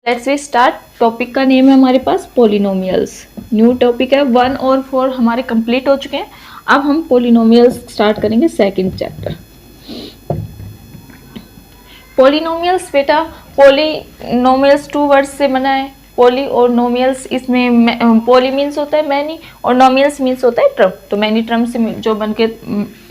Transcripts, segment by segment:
Let's we start. Topic का name है हमारे पास पोलिनोमियल्स। न्यू टॉपिक है, 1 और 4 हमारे कंप्लीट हो चुके हैं। अब हम पोलिनोमियल्स स्टार्ट करेंगे सेकंड चैप्टर। पोलिनोमियल्स बेटा, पोलिनोमियल्स 2 वर्ड्स से बना है। पोली और नोमियल्स, इसमें पोली मीन्स होता है मैनी और नोमियल्स मीन्स होता है ट्रम। तो मैनी ट्रम से जो बनके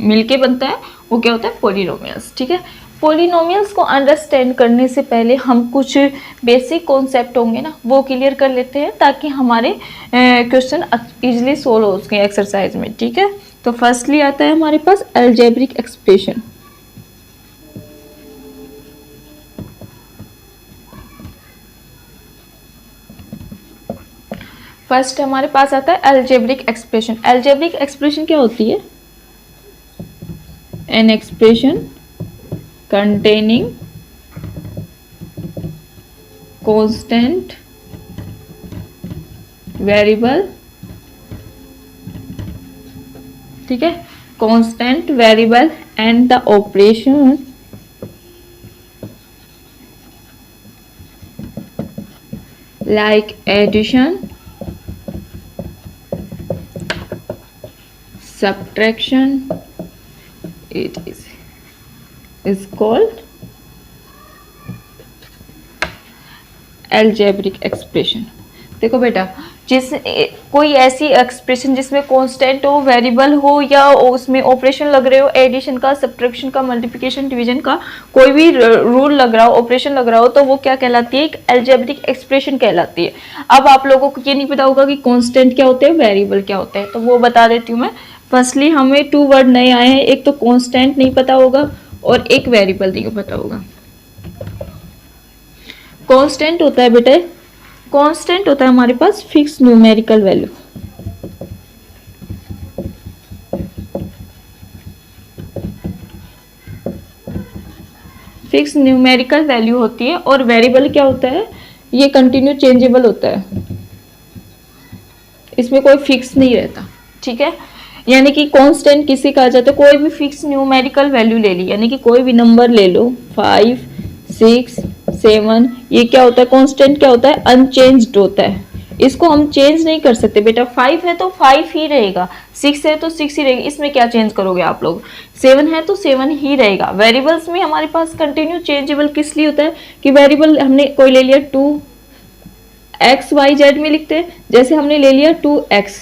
मिलके बनता है वो क्या होता है, पोलिनोमियल्स। ठीक है, पोलिनोमियल्स को अंडरस्टैंड करने से पहले हम कुछ बेसिक कॉन्सेप्ट होंगे ना, वो क्लियर कर लेते हैं ताकि हमारे क्वेश्चन इजीली सोल्व हो सके एक्सरसाइज में। ठीक है, तो फर्स्टली आता है हमारे पास अलजेब्रिक एक्सप्रेशन। फर्स्ट हमारे पास आता है अलजेब्रिक एक्सप्रेशन। अलजेब्रिक एक्सप्रेशन क्या होती है? An expression containing constant variable, ठीक है, constant variable and the operation like addition, subtraction, it is called algebraic expression. देखो बेटा, कोई ऐसी एक्सप्रेशन जिसमें कांस्टेंट हो, वेरिएबल हो, या उसमें ऑपरेशन लग रहे हो, एडिशन का, सब्ट्रैक्शन का, मल्टीप्लिकेशन, डिवीजन का कोई भी रूल लग रहा हो, ऑपरेशन लग रहा हो, तो वो क्या कहलाती है? एक अलजेब्रिक एक्सप्रेशन कहलाती है। अब आप लोगों को ये नहीं पता होगा कि कांस्टेंट क्या होते हैं, वेरिएबल क्या होते हैं, तो वो बता देती हूँ मैं। फर्स्टली हमें 2 वर्ड नए आए हैं, एक तो कांस्टेंट नहीं पता होगा और एक वेरिएबल नहीं पता होगा। कांस्टेंट होता है बेटे, कांस्टेंट होता है हमारे पास fix numerical value. Fix numerical value होती है। और वेरिएबल क्या होता है? ये कंटिन्यू चेंजेबल होता है, इसमें कोई फिक्स नहीं रहता। ठीक है, यानी कि कांस्टेंट किसी का आ जाता है, कोई भी फिक्स न्यूमेरिकल वैल्यू ले ली, यानी कि कोई भी नंबर ले लो, 5, 6, 7, ये क्या होता है? कांस्टेंट क्या होता है? अनचेंज्ड होता है, इसको हम चेंज नहीं कर सकते बेटा। 5 है तो 5 ही रहेगा, 6 है तो 6 ही रहेगा, इसमें क्या चेंज करोगे आप लोग? 7 है तो 7 ही रहेगा। वेरिएबल्स में हमारे पास कंटिन्यू चेंजेबल किस लिए होता है कि वेरिएबल हमने कोई ले लिया 2 एक्स वाई जेड में लिखते हैं, जैसे हमने ले लिया 2x,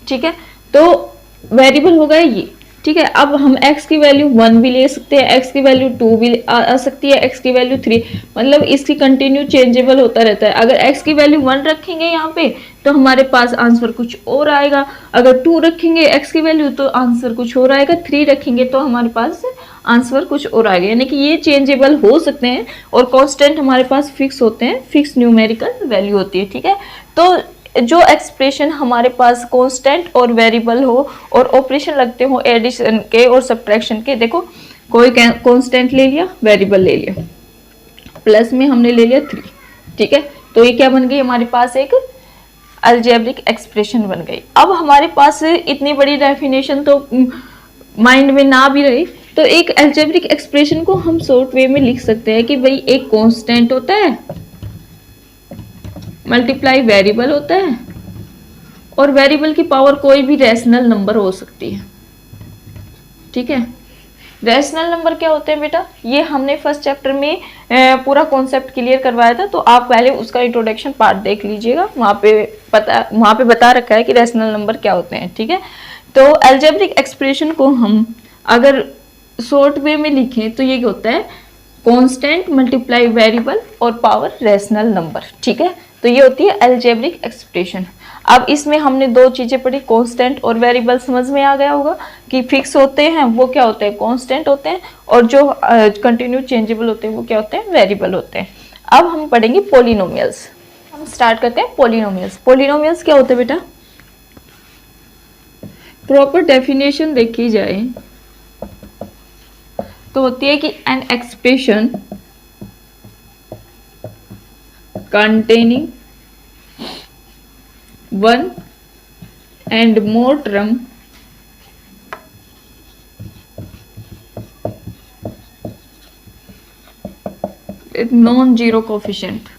ठीक है, तो वेरिएबल होगा ये। ठीक है, अब हम x की वैल्यू 1 भी ले सकते हैं, x की वैल्यू 2 भी आ सकती है, x की वैल्यू 3, मतलब इसकी कंटिन्यू चेंजेबल होता रहता है। अगर x की वैल्यू 1 रखेंगे यहाँ पे तो हमारे पास आंसर कुछ और आएगा, अगर 2 रखेंगे x की वैल्यू तो आंसर कुछ और आएगा, 3 रखेंगे तो हमारे पास आंसर कुछ और आएगा, यानी कि ये चेंजेबल हो सकते हैं। और कांस्टेंट हमारे पास फिक्स होते हैं, फिक्स न्यूमेरिकल वैल्यू होती है। ठीक है, तो जो एक्सप्रेशन हमारे पास कांस्टेंट और वेरिएबल हो और ऑपरेशन लगते हो एडिशन के और सब्ट्रैक्शन के, देखो कोई कांस्टेंट ले लिया, वेरिएबल ले लिया, प्लस में हमने ले लिया 3, ठीक है, तो ये क्या बन गई हमारे पास? एक अलजेब्रिक एक्सप्रेशन बन गई। अब हमारे पास इतनी बड़ी डेफिनेशन तो माइंड में ना भी रही, तो एक अलजेब्रिक एक्सप्रेशन को हम शॉर्ट वे में लिख सकते हैं कि भाई एक कांस्टेंट होता है, मल्टीप्लाई वेरिएबल होता है, और वेरिएबल की पावर कोई भी रैशनल नंबर हो सकती है। ठीक है, रैशनल नंबर क्या होते हैं बेटा? ये हमने फर्स्ट चैप्टर में पूरा कॉन्सेप्ट क्लियर करवाया था, तो आप पहले उसका इंट्रोडक्शन पार्ट देख लीजिएगा, वहाँ पे बता रखा है कि रैशनल नंबर क्या होते हैं। ठीक है, तो अलजेब्रिक एक्सप्रेशन को हम अगर शॉर्ट वे में लिखें तो ये होता है कांस्टेंट मल्टीप्लाई वेरिएबल और पावर रैशनल नंबर। ठीक है, तो ये होती है अलजेब्रिक एक्सप्रेशन। अब इसमें हमने 2 चीजें पढ़ी, कांस्टेंट और वेरिएबल समझ में आ गया होगा कि फिक्स होते हैं वो क्या होते हैं? कांस्टेंट होते हैं, और जो कंटिन्यू चेंजेबल होते हैं वो क्या होते हैं? वेरिएबल होते हैं। अब हम पढ़ेंगे पोलिनोमियल्स। हम स्टार्ट करते हैं पोलिनोमियल्स। पोलिनोमियल्स क्या होते हैं बेटा? प्रॉपर डेफिनेशन देखी जाए तो होती है कि an expression containing one and more term with non-zero coefficient।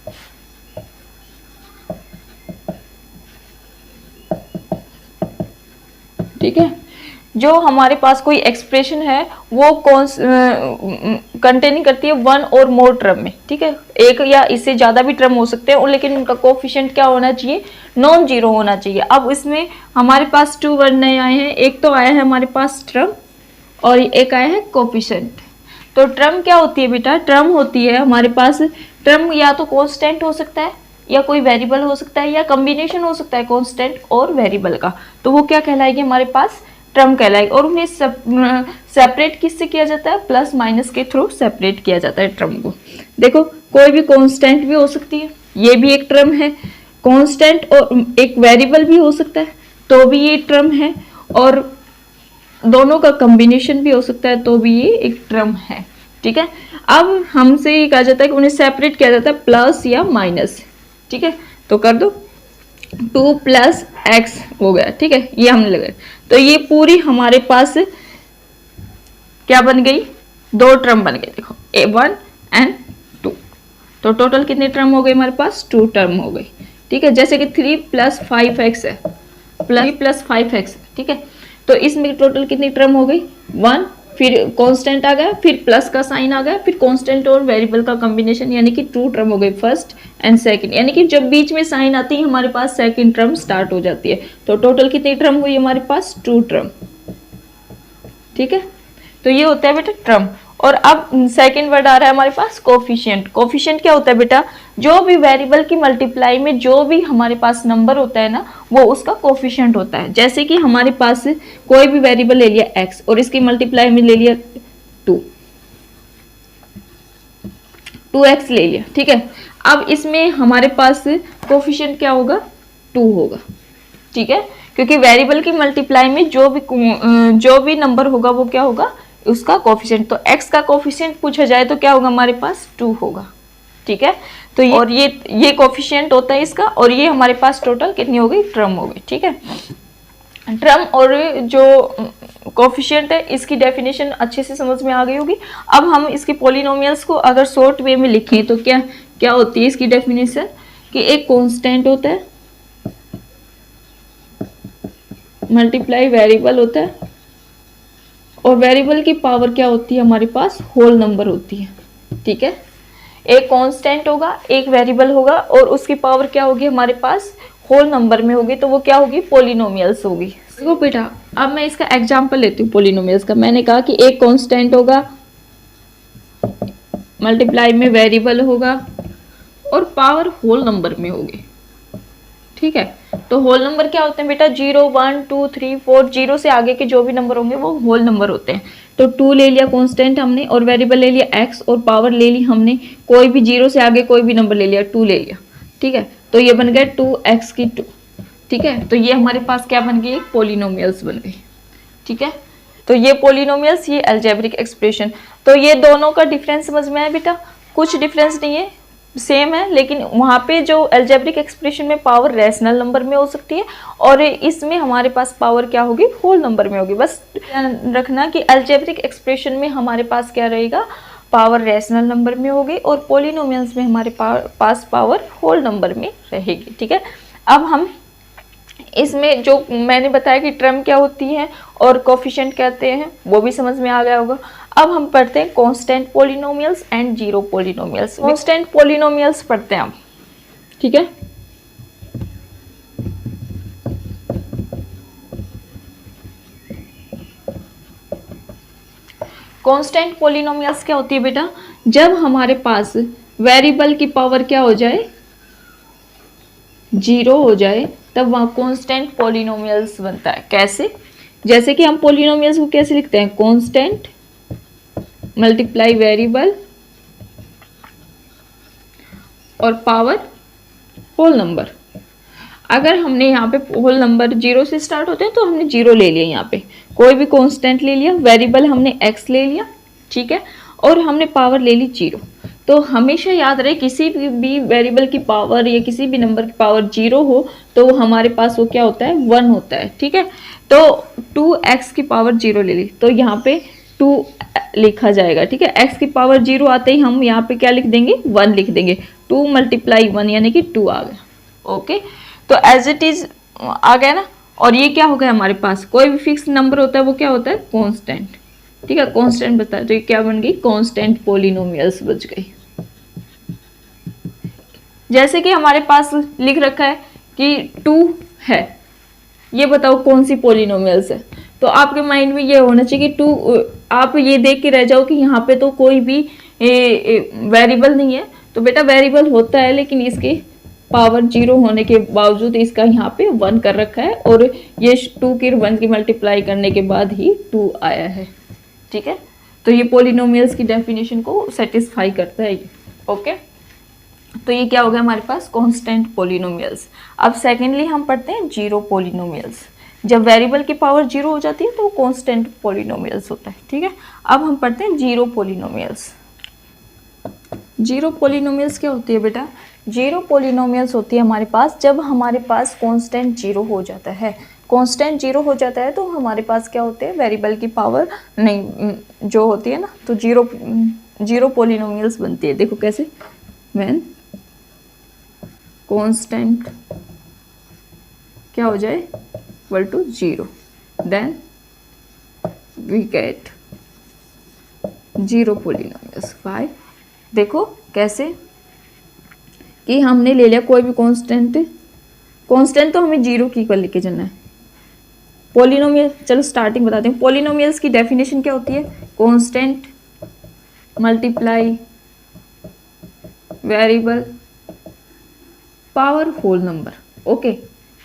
ठीक है। जो हमारे पास कोई एक्सप्रेशन है वो कंटेनिंग करती है वन और मोर टर्म में, ठीक है, एक या इससे ज्यादा भी टर्म हो सकते हैं, लेकिन उनका कोफिशिएंट क्या होना चाहिए, नॉन जीरो होना चाहिए। अब इसमें हमारे पास 2 वर्ड नए आए हैं, एक तो आया है हमारे पास टर्म और एक आया है कोफिशिएंट। तो टर्म क्या होती है बेटा, टर्म होती है हमारे पास, टर्म या तो कांस्टेंट हो सकता है या कोई वेरिएबल हो सकता है या कॉम्बिनेशन हो सकता है कांस्टेंट और वेरिएबल का, तो वो क्या कहलाएगी हमारे पास, टर्म कहलाएगी। और उन्हें सेपरेट किससे किया जाता है, प्लस माइनस के थ्रू सेपरेट किया जाता है टर्म को। देखो कोई भी कांस्टेंट भी हो सकती है, ये भी एक टर्म है, कांस्टेंट और एक वेरिएबल भी हो सकता है तो भी ये टर्म है, और दोनों का कॉम्बिनेशन भी हो सकता है तो भी ये एक टर्म है, ठीक है। अब हमसे ये कहा जाता है कि उन्हें सेपरेट किया जाता है प्लस या माइनस, ठीक है। तो कर दो 2 प्लस एक्स हो गया, ठीक है, ये हमने लगाया। तो ये पूरी हमारे पास क्या बन गई, 2 टर्म बन गए, देखो A1 एंड 2। तो टोटल कितने टर्म हो गए हमारे पास, 2 टर्म हो गई, ठीक है। जैसे कि 3 प्लस 5x है, 3 प्लस 5x, ठीक है। तो इसमें टोटल कितनी टर्म हो गई, 1, फिर कांस्टेंट आ गया, फिर प्लस का साइन आ गया, फिर कांस्टेंट और वेरिएबल का कॉम्बिनेशन, यानी कि 2 टर्म हो गई, फर्स्ट एंड सेकंड, यानी कि जब बीच में साइन आती है हमारे पास सेकंड टर्म स्टार्ट हो जाती है। तो टोटल कितनी टर्म हुई हमारे पास, 2 टर्म, ठीक है। तो ये होता है बेटा टर्म। और अब सेकंड वर्ड आ रहा है हमारे पास कोफिशिएंट। कोफिशिएंट क्या होता है बेटा, जो भी वेरिएबल की मल्टीप्लाई में जो भी हमारे पास नंबर होता है ना, वो उसका कोफिशिएंट होता है। जैसे कि हमारे पास कोई भी वेरिएबल ले लिया x और इसकी मल्टीप्लाई में ले लिया 2x ले लिया, ठीक है। अब इसमें हमारे पास कोफिशिएंट क्या होगा, 2 होगा, ठीक है, क्योंकि वेरिएबल की मल्टीप्लाई में जो भी नंबर होगा वो क्या होगा, उसका कोफिशिएंट। तो x का कोफिशिएंट पूछा जाए तो क्या होगा हमारे पास, 2 होगा, ठीक है। तो ये और ये कोफिशिएंट होता है इसका, और ये हमारे पास टोटल कितनी हो गई, टर्म हो गई, ठीक है। टर्म और जो कोफिशिएंट है इसकी डेफिनेशन अच्छे से समझ में आ गई होगी। अब हम इसके पॉलिनोमियल्स को अगर शॉर्ट वे में लिखें तो क्या क्या होती है इसकी डेफिनेशन, कि एक कांस्टेंट होता है मल्टीप्लाई वेरिएबल होता है, और वेरिएबल की पावर क्या होती है हमारे पास, होल नंबर होती है, ठीक है। एक कांस्टेंट होगा, एक वेरिएबल होगा, और उसकी पावर क्या होगी हमारे पास, होल नंबर में होगी, तो वो क्या होगी, पॉलिनोमियल्स होगी। देखो बेटा अब मैं इसका एग्जांपल लेती हूँ पॉलिनोमियल्स का। मैंने कहा कि एक कांस्टेंट होगा, मल्टीप्लाई में वेरिएबल होगा, और पावर होल नंबर में होगी, ठीक है। तो होल नंबर क्या होते हैं बेटा, 0 1 2 3 4, 0 से आगे के जो भी नंबर होंगे वो होल नंबर होते हैं। तो 2 ले लिया कांस्टेंट हमने, और वेरिएबल ले लिया x, और पावर ले ली हमने, कोई भी 0 से आगे कोई भी नंबर ले लिया, 2 ले लिया, ठीक है। तो ये बन गया 2x की 2, ठीक है। तो ये हमारे पास क्या बन गई, पॉलिनोमियल्स बन गई, ठीक है। तो ये पॉलिनोमियल्स, ये अलजेब्रिक एक्सप्रेशन। तो ये दोनों का डिफरेंस समझ में आया बेटा, कुछ डिफरेंस नहीं है, सेम है, लेकिन वहाँ पे जो अलजेब्रिक एक्सप्रेशन में पावर रैशनल नंबर में हो सकती है, और इसमें हमारे पास पावर क्या होगी, होल नंबर में होगी। बस ध्यान रखना कि अलजेब्रिक एक्सप्रेशन में हमारे पास क्या रहेगा, पावर रैशनल नंबर में होगी, और पॉलिनोमियल्स में हमारे पास पावर होल नंबर में रहेगी, ठीक है। अब हम इसमें जो मैंने बताया कि टर्म क्या होती है और कोफिशिएंट कहते हैं, वो भी समझ में आ गया होगा। अब हम पढ़ते हैं constant polynomials and zero polynomials. Constant polynomials पढ़ते हैं हम, ठीक है। कांस्टेंट पॉलिनोमियल्स क्या होती है बेटा, जब हमारे पास वेरिएबल की पावर क्या हो जाए, 0 हो जाए, तब वहाँ कांस्टेंट पॉलिनोमियल्स बनता है। कैसे, जैसे कि हम पॉलिनोमियल्स को कैसे लिखते हैं, कांस्टेंट मल्टीप्लाई वेरिएबल और पावर होल नंबर। अगर हमने यहाँ पे होल नंबर 0 से स्टार्ट होते हैं तो हमने 0 ले लिया, यहाँ पे कोई भी कांस्टेंट ले लिया, वेरिएबल हमने x ले लिया, ठीक है, और हमने पावर ले ली 0। तो हमेशा याद रहे किसी भी वेरिएबल की पावर या किसी भी नंबर की पावर 0 हो तो हमारे पास वो क्या होता है, 1 होता है, ठीक है। तो 2x की पावर 0 ले ली, तो यहाँ पे 2 लिखा जाएगा, ठीक है। x की पावर 0 आते ही हम यहाँ पे क्या लिख देंगे, 1 लिख देंगे। 2 × 1 यानी कि 2 आ गया, ओके। तो एज इट इज आ गया ना। और ये क्या हो गया हमारे पास, कोई भी फिक्स नंबर होता है वो क्या होता है, कांस्टेंट। ठीक है, कांस्टेंट बता, तो ये क्या बन गई, कांस्टेंट पॉलिनोमियल्स बच गई। जैसे कि हमारे पास लिख रखा है कि 2 है, ये बताओ कौन सी पॉलिनोमियल्स है। तो आपके माइंड में ये होना चाहिए कि 2, आप ये देख के रह जाओ कि यहाँ पे तो कोई भी वेरिएबल नहीं है। तो बेटा वेरिएबल होता है, लेकिन इसकी पावर 0 होने के बावजूद इसका यहाँ पे 1 कर रखा है, और ये 2 की 1 की मल्टीप्लाई करने के बाद ही 2 आया है। ठीक है, तो ये पॉलिनोमियल्स की डेफिनेशन को सेटिस्फाई करता है ये। ओके, तो ये क्या हो गया हमारे पास, कांस्टेंट पॉलिनोमियल्स। अब सेकेंडली हम पढ़ते हैं जीरो पॉलिनोमियल्स। जब वेरिएबल की पावर 0 हो जाती है तो कांस्टेंट पॉलिनोमियल्स होता है। ठीक है, अब हम पढ़ते हैं जीरो पॉलिनोमियल्स। जीरो पॉलिनोमियल्स क्या होती है बेटा, जीरो पॉलिनोमियल्स होती है हमारे पास जब हमारे पास कांस्टेंट 0 हो जाता है। कांस्टेंट 0 हो जाता है तो हमारे पास क्या होते हैं, वेरिएबल की पावर नहीं जो होती है ना, तो जीरो पॉलिनोमियल्स बनती है। देखो कैसे, व्हेन कांस्टेंट क्या हो जाए, equal to 0, then we get zero polynomials. 5, देखो कैसे कि हमने ले लिया कोई भी कांस्टेंट, कांस्टेंट तो हमें 0 की इक्वल लेके जाना है। पॉलिनोमियल, चलो स्टार्टिंग बताते हैं। पॉलिनोमियल्स की डेफिनेशन क्या होती है, constant multiply variable power whole number. Okay,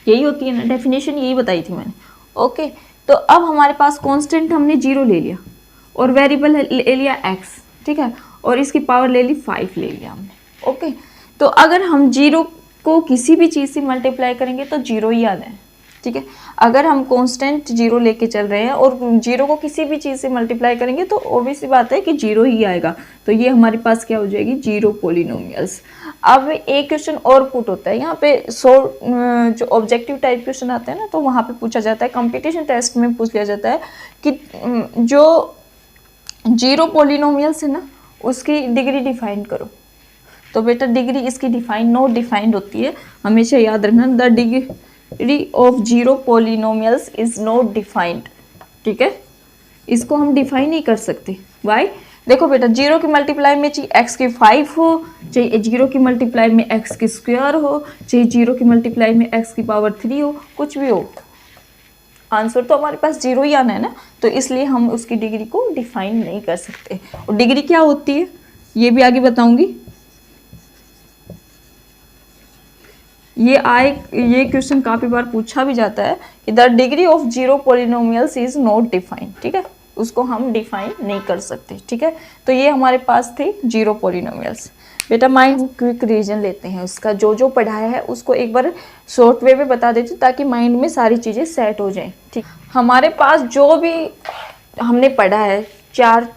यही होती है ना डेफिनेशन, यही बताई थी मैंने। ओके, तो अब हमारे पास कांस्टेंट हमने 0 ले लिया और वेरिएबल ले लिया x, ठीक है, और इसकी पावर ले ली 5 ले लिया हमने। ओके, तो अगर हम 0 को किसी भी चीज़ से मल्टीप्लाई करेंगे तो 0 ही आना है। ठीक है, अगर हम कांस्टेंट 0 लेके चल रहे हैं और 0 को किसी भी चीज़ से मल्टीप्लाई करेंगे तो ऑब्वियस सी बात है कि 0 ही आएगा। तो ये हमारे पास क्या हो जाएगी, जीरो पॉलिनोमियल्स। अब एक क्वेश्चन और पुट होता है यहाँ पे, जो ऑब्जेक्टिव टाइप क्वेश्चन आते हैं ना, तो वहाँ पे पूछा जाता है, कंपटीशन टेस्ट में पूछ लिया जाता है कि जो जीरो पॉलिनोमियल्स है ना उसकी डिग्री डिफाइन करो। तो बेटा डिग्री इसकी डिफाइन नॉट डिफाइंड होती है, हमेशा याद रखना, the degree of zero polynomials is not defined. ठीक है, इसको हम डिफाइन नहीं कर सकते। वाई, देखो बेटा 0 की मल्टीप्लाई में चाहे x की 5 हो, चाहे 0 की मल्टीप्लाई में x की स्क्वायर हो, चाहे 0 की मल्टीप्लाई में x की पावर 3 हो, कुछ भी हो, आंसर तो हमारे पास 0 ही आना है ना। तो इसलिए हम उसकी डिग्री को डिफाइन नहीं कर सकते। और डिग्री क्या होती है ये भी आगे बताऊंगी। ये क्वेश्चन काफ़ी बार पूछा भी जाता है कि the degree of zero polynomials is not defined. ठीक है, उसको हम डिफाइन नहीं कर सकते। ठीक है, तो ये हमारे पास थे जीरो पॉलिनोमियल्स। बेटा माइंड क्विक रीजन लेते हैं, उसका जो जो पढ़ाया है उसको एक बार शॉर्ट वे में बता देती हूँ ताकि माइंड में सारी चीज़ें सेट हो जाएं। ठीक, हमारे पास जो भी हमने पढ़ा है 4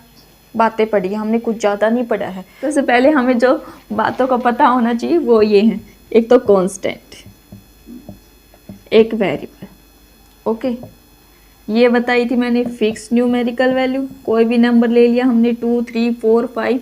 बातें पढ़ी है, हमने कुछ ज़्यादा नहीं पढ़ा है। तो सबसे पहले हमें जो बातों का पता होना चाहिए वो ये है, एक तो कांस्टेंट, एक वेरिएबल। ओके, ये बताई थी मैंने फिक्स न्यूमेरिकल वैल्यू, कोई भी नंबर ले लिया हमने 2, 3, 4, 5,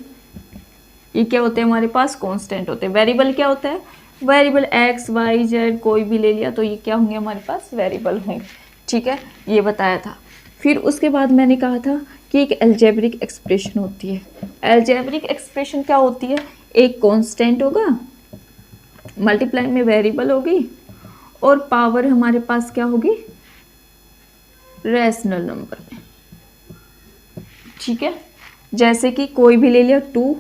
ये क्या होते हैं हमारे पास, कांस्टेंट होते हैं। वेरिएबल क्या होता है, वेरिएबल x, y, z कोई भी ले लिया तो ये क्या होंगे हमारे पास, वेरिएबल होंगे। ठीक है, ये बताया था। फिर उसके बाद मैंने कहा था कि एक अलजेब्रिक एक्सप्रेशन होती है। अलजेब्रिक एक्सप्रेशन क्या होती है, एक कांस्टेंट होगा, मल्टीप्लाई में वेरिएबल होगी, और पावर हमारे पास क्या होगी, रैशनल नंबर में। ठीक है, जैसे कि कोई भी ले लिया 2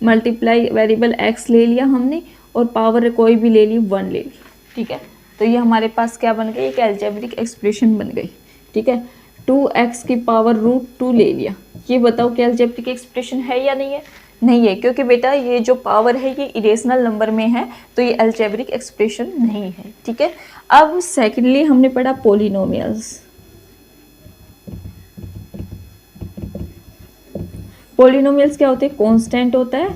मल्टीप्लाई वेरिएबल x ले लिया हमने, और पावर कोई भी ले ली 1 ले ली। ठीक है, तो ये हमारे पास क्या बन गई, एक अलजेब्रिक एक्सप्रेशन बन गई। ठीक है, 2x की पावर √2 ले लिया। ये बताओ कि अलजेब्रिक एक्सप्रेशन है या नहीं है, नहीं है, क्योंकि बेटा ये जो पावर है ये इरेशनल नंबर में है, तो ये अलजेब्रिक एक्सप्रेशन नहीं है। ठीक है, अब सेकेंडली हमने पढ़ा पॉलिनोमियल्स। पॉलिनोमियल्स क्या होते हैं, कांस्टेंट होता है,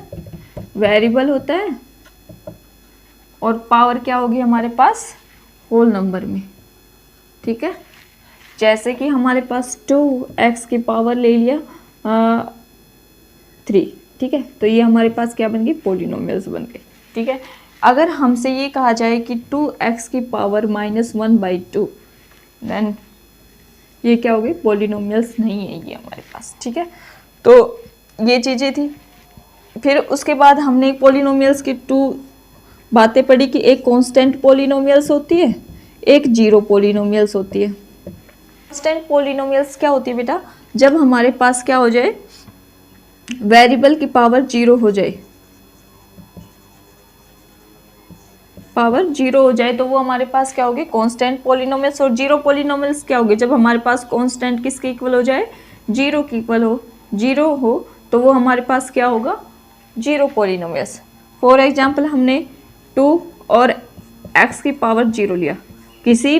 वेरिएबल होता है, और पावर क्या होगी हमारे पास, होल नंबर में। ठीक है, जैसे कि हमारे पास 2x की पावर ले लिया 3। ठीक है, तो ये हमारे पास क्या बन गई, पॉलिनोमियल्स बन गए। ठीक है, अगर हमसे ये कहा जाए कि 2x की पावर -1/2, देन ये क्या हो गई, पॉलिनोमियल्स नहीं है ये हमारे पास, ठीक है। तो ये चीज़ें थी। फिर उसके बाद हमने पॉलिनोमियल्स की 2 बातें पढ़ी कि एक कांस्टेंट पॉलिनोमियल्स होती है, एक जीरो पॉलिनोमियल्स होती है। कांस्टेंट पॉलिनोमियल्स क्या होती है बेटा, जब हमारे पास क्या हो जाए, वेरिएबल की पावर 0 हो जाए, पावर 0 हो जाए तो वो हमारे पास क्या होगी, कांस्टेंट पॉलिनोमियल्स। और जीरो पॉलिनोमियल्स क्या होगी, जब हमारे पास कांस्टेंट किसके इक्वल हो जाए, 0 के इक्वल हो, 0 हो तो वो हमारे पास क्या होगा, जीरो पॉलिनोमियल्स। फॉर एग्जांपल हमने 2 और x की पावर 0 लिया, किसी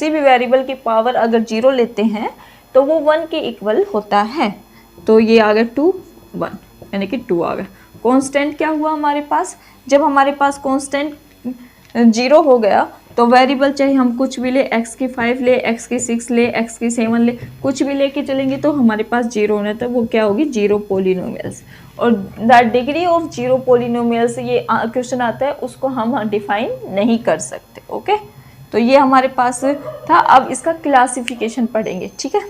भी वेरिएबल की पावर अगर 0 लेते हैं तो वो 1 के इक्वल होता है। तो ये आ गया 2 1, यानी कि 2 आ गया। कांस्टेंट क्या हुआ हमारे पास, जब हमारे पास कांस्टेंट 0 हो गया तो वेरिएबल चाहे हम कुछ भी ले, x की 5 ले, x की 6 ले, x की 7 ले, कुछ भी लेके चलेंगे तो हमारे पास 0 होना है, तो वो क्या होगी, जीरो पॉलिनोमियल्स। और the degree of zero polynomials, ये क्वेश्चन आता है, उसको हम डिफाइन नहीं कर सकते। ओके, तो ये हमारे पास था। अब इसका क्लासिफिकेशन पढ़ेंगे, ठीक है।